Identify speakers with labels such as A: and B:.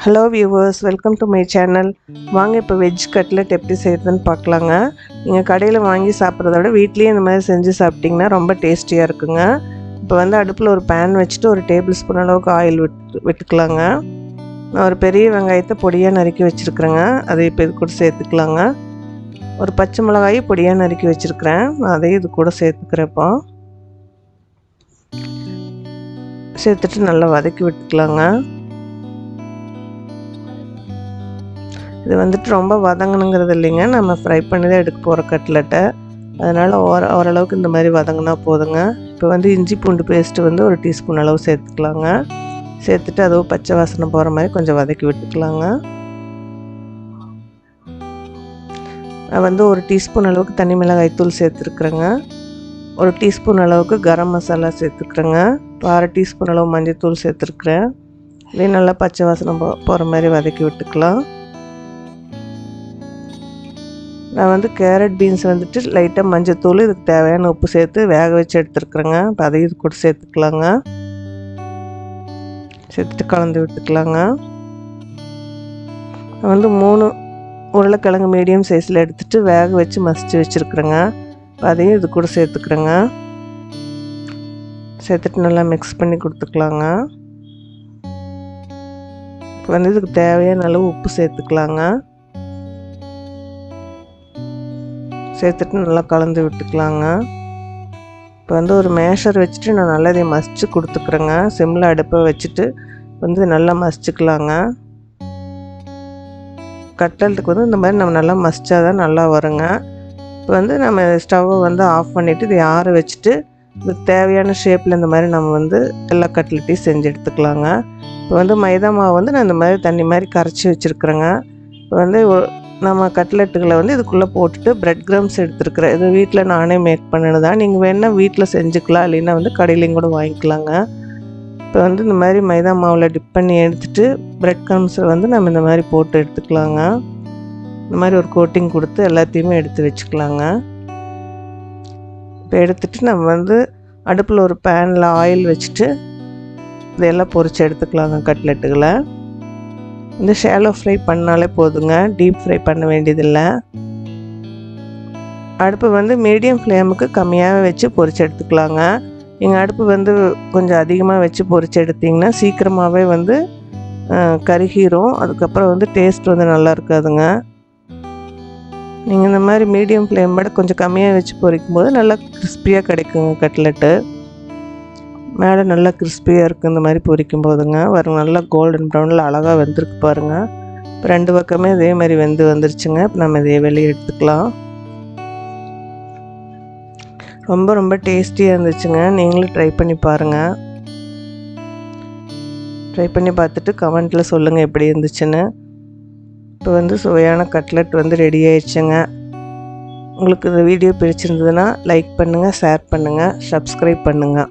A: Hello viewers, welcome to my channel. வாங்க இப்போ veg cutlet எப்படி செய்கிறதுன்னு பார்க்கலாங்க. நீங்கள் கடையில் வாங்கி சாப்பிட்றத விட வீட்லேயே இந்த மாதிரி செஞ்சு சாப்பிட்டிங்கன்னா ரொம்ப டேஸ்டியாக இருக்குங்க. இப்போ வந்து அடுப்பில் ஒரு பேன் வச்சுட்டு ஒரு டேபிள் ஸ்பூன் அளவுக்கு ஆயில் விட்டுக்கலாங்க. நான் ஒரு பெரிய வெங்காயத்தை பொடியாக நறுக்கி வச்சுருக்குறேங்க. அதை இப்போ இது கூட சேர்த்துக்கலாங்க. ஒரு பச்சை மிளகாயை பொடியாக நறுக்கி வச்சுருக்கிறேன். நான் அதையும் இது கூட சேர்த்துக்கிறேன்ப்போ. சேர்த்துட்டு நல்லா வதக்கி விட்டுக்கலாங்க. இது வந்துட்டு ரொம்ப வதங்கணுங்கிறது இல்லைங்க, நம்ம ஃப்ரை பண்ணி தான் எடுக்க போகிற கட்லெட்டை. அதனால் ஓரளவுக்கு இந்த மாதிரி வதங்கினா போதுங்க. இப்போ வந்து இஞ்சி பூண்டு பேஸ்ட்டு வந்து ஒரு டீஸ்பூன் அளவு சேர்த்துக்கலாங்க. சேர்த்துட்டு அதுவும் பச்சை வாசனை போகிற மாதிரி கொஞ்சம் வதக்கி விட்டுக்கலாங்க. நான் வந்து ஒரு டீஸ்பூன் அளவுக்கு தனி மிளகாய் தூள் சேர்த்துருக்குறேங்க. ஒரு டீஸ்பூன் அளவுக்கு கரம் மசாலா சேர்த்துக்கிறேங்க. இப்போ அரை டீஸ்பூன் அளவு மஞ்சள் தூள் சேர்த்துருக்குறேன். இதையும் நல்லா பச்சை வாசனை போகிற மாதிரி வதக்கி விட்டுக்கலாம். நான் வந்து கேரட் பீன்ஸ் வந்துட்டு லைட்டாக மஞ்சத்தூள், இதுக்கு தேவையான உப்பு சேர்த்து வேக வச்சு எடுத்துருக்குறேங்க. இப்போ அதையும் இது கூட சேர்த்துக்கலாங்க. சேர்த்துட்டு கலந்து விட்டுக்கலாங்க. நான் வந்து 3 உருளைக்கிழங்கு மீடியம் சைஸில் எடுத்துகிட்டு வேக வச்சு மசிச்சு வச்சுருக்குறேங்க. இப்போ அதையும் இது கூட சேர்த்துக்கிறேங்க. சேர்த்துட்டு நல்லா மிக்ஸ் பண்ணி கொடுத்துக்கலாங்க. இப்போ வந்து இதுக்கு தேவையான அளவு உப்பு சேர்த்துக்கலாங்க. சேர்த்துட்டு நல்லா கலந்து விட்டுக்கலாங்க. இப்போ வந்து ஒரு மேஷர் வச்சுட்டு நான் நல்லா இதை மசிச்சு கொடுத்துக்குறேங்க. சிம்மில் அடுப்பை வச்சுட்டு வந்து நல்லா மசிச்சுக்கலாங்க. கட்லெட்டுக்கு வந்து இந்த மாதிரி நம்ம நல்லா மசிச்சா தான் நல்லா வருங்க. இப்போ வந்து நம்ம ஸ்டவ்வை வந்து ஆஃப் பண்ணிவிட்டு இதை ஆற வச்சுட்டு இதுக்கு தேவையான ஷேப்பில் இந்த மாதிரி நம்ம வந்து எல்லா கட்லெட்டையும் செஞ்சு எடுத்துக்கலாங்க. இப்போ வந்து மைதா மாவு வந்து நான் இந்த மாதிரி தண்ணி மாதிரி கரைச்சி வச்சுருக்குறேங்க. இப்போ வந்து நம்ம கட்லெட்டுகளை வந்து இதுக்குள்ளே போட்டுட்டு பிரெட் கிரம்ஸ் எடுத்துருக்குறேன். இது வீட்டில் நானே மேக் பண்ணினது தான். நீங்கள் வேணால் வீட்டில் செஞ்சுக்கலாம், இல்லைன்னா வந்து கடையிலையும் கூட வாங்கிக்கலாங்க. இப்போ வந்து இந்த மாதிரி மைதா மாவில் டிப் பண்ணி எடுத்துகிட்டு பிரெட் கிரம்ஸை வந்து நம்ம இந்த மாதிரி போட்டு எடுத்துக்கலாங்க. இந்த மாதிரி ஒரு கோட்டிங் கொடுத்து எல்லாத்தையுமே எடுத்து வச்சுக்கலாங்க. இப்போ எடுத்துகிட்டு நம்ம வந்து அடுப்பில் ஒரு பேனில் ஆயில் வச்சுட்டு இதெல்லாம் பொரித்து எடுத்துக்கலாங்க. கட்லெட்டுகளை இந்த ஷாலோ ஃப்ரை பண்ணாலே போதுங்க, டீப் ஃப்ரை பண்ண வேண்டியதில்லை. அடுப்பு வந்து மீடியம் ஃப்ளேமுக்கு கம்மியாக வச்சு பொரிச்சு எடுத்துக்கலாங்க. எங்கள் அடுப்பு வந்து கொஞ்சம் அதிகமாக வச்சு பொரிச்சு எடுத்திங்கன்னா சீக்கிரமாகவே வந்து கருகிரும். அதுக்கப்புறம் வந்து டேஸ்ட் வந்து நல்லா இருக்காதுங்க. நீங்கள் இந்த மாதிரி மீடியம் ஃப்ளேமோட கொஞ்சம் கம்மியாக வச்சு பொரிக்கும்போது நல்லா கிறிஸ்பியாக கிடைக்குங்க கட்லெட்டு. மேலே நல்லா கிறிஸ்பியாக இருக்குது இந்த மாதிரி பொரிக்கும் போதுங்க. வரும் நல்லா கோல்டன் ப்ரௌனில் அழகாக வெந்திருக்கு பாருங்கள். இப்போ 2 பக்கமே இதே மாதிரி வந்துருச்சுங்க. இப்போ நம்ம இதை வெளியே எடுத்துக்கலாம். ரொம்ப டேஸ்டியாக இருந்துச்சுங்க. நீங்களும் ட்ரை பண்ணி பாருங்கள். ட்ரை பண்ணி பார்த்துட்டு கமெண்ட்டில் சொல்லுங்கள் எப்படி இருந்துச்சுன்னு. இப்போ வந்து சுவையான கட்லெட் வந்து ரெடி ஆயிடுச்சுங்க. உங்களுக்கு இந்த வீடியோ பிடிச்சிருந்ததுன்னா லைக் பண்ணுங்கள், ஷேர் பண்ணுங்கள், சப்ஸ்கிரைப் பண்ணுங்கள்.